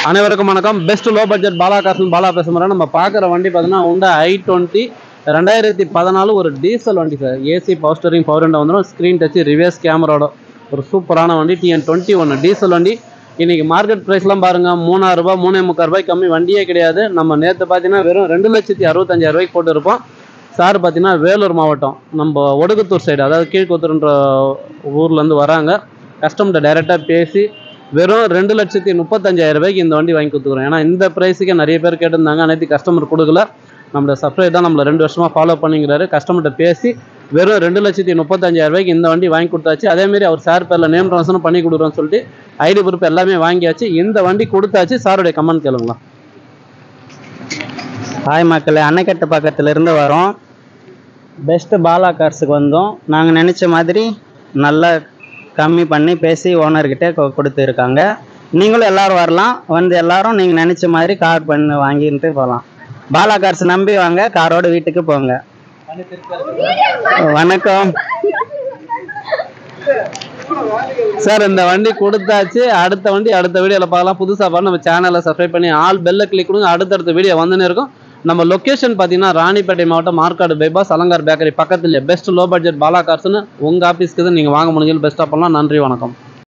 அனைவருக்கும் வணக்கம். Best low budget Bala Kasan Bala பேசுகிறேன். நம்ம பார்க்குற வண்டி பார்த்தீங்கன்னா ஹோண்டா i20 2014 ஒரு டீசல் வண்டி sir. AC power steering power window வந்துடும், ஸ்க்ரீன் டச் ரிவர்ஸ் கேமராவோட ஒரு சூப்பரான வண்டி. TN21 டீசல் வண்டி. இன்றைக்கி மார்க்கெட் ப்ரைஸ்லாம் பாருங்கள், 3000 ரூபா 3.25 கம்மி வண்டியே கிடையாது. நம்ம நேற்று பார்த்தீங்கன்னா வெறும் 2,65,000 போட்டிருப்போம். சார் பார்த்தீங்கன்னா வேலூர் மாவட்டம் நம்ம ஒடுகுத்தூர் சைடு, அதாவது கீழ்கொத்தூர்ன்ற ஊர்லேருந்து வராங்க. கஸ்டமர்கிட்ட டைரெக்டாக பேசி வெறும் 2,35,000 இந்த வண்டி வாங்கி கொடுத்துக்குறோம். ஏன்னா இந்த ப்ரைஸுக்கே நிறைய பேர் கேட்டிருந்தாங்க, அனைத்து கஸ்டமர் கொடுக்கல. நம்மளோட சப்ஸ்கிரைப் தான் நம்மளை 2 வருஷமாக ஃபாலோ பண்ணிக்கிறாரு. கஸ்டமர்கிட்ட பேசி வெறும் 2,35,000 இந்த வண்டி வாங்கி கொடுத்தாச்சு. அதேமாரி அவர் சார் பேரில் நேம் ட்ரான்ஸ்ஃபரும் பண்ணி கொடுக்குறோன்னு சொல்லிட்டு ஐடி ப்ரூஃப் எல்லாமே வாங்கியாச்சு. இந்த வண்டி கொடுத்தாச்சு. சாருடைய கமெண்ட் கேளுங்களா. ஹாய் மக்களே, அணைக்கட்டு பக்கத்துலேருந்து வரோம். பெஸ்ட்டு பாலா கார்ஸுக்கு வந்தோம். நாங்கள் நினச்ச மாதிரி நல்லா கம்மி பண்ணி பேசி ஓனர்கிட்ட கொடுத்துருக்காங்க. நீங்களும் எல்லோரும் வரலாம், வந்து எல்லோரும் நீங்கள் நினச்ச மாதிரி கார் பண்ணி வாங்கிட்டு போகலாம். பாலா கார்ஸ் நம்பி வாங்க, காரோட வீட்டுக்கு போங்க. வணக்கம் சார். இந்த வண்டி கொடுத்தாச்சு. அடுத்த வண்டி அடுத்த வீடியோவில் பார்க்கலாம். புதுசாக பார்த்து நம்ம சேனலை சப்ஸ்கிரைப் பண்ணி ஆல் பெல்லை கிளிக் கொடுங்க. அடுத்தடுத்த வீடியோ வந்துன்னு இருக்கும். நம்ம லொக்கேஷன் பார்த்தீங்கன்னா ராணிப்பேட்டை மாவட்டம் மார்க்காடு பைபாஸ் அலங்கார் பேக்கரி பக்கத்தில் பெஸ்ட் லோ பட்ஜெட் பாலா கார்ஸ்னு உங்கள் ஆஃபீஸ்க்கு தான் நீங்கள் வாங்க முடிஞ்சது பெஸ்ட்டாக பண்ணலாம். நன்றி, வணக்கம்.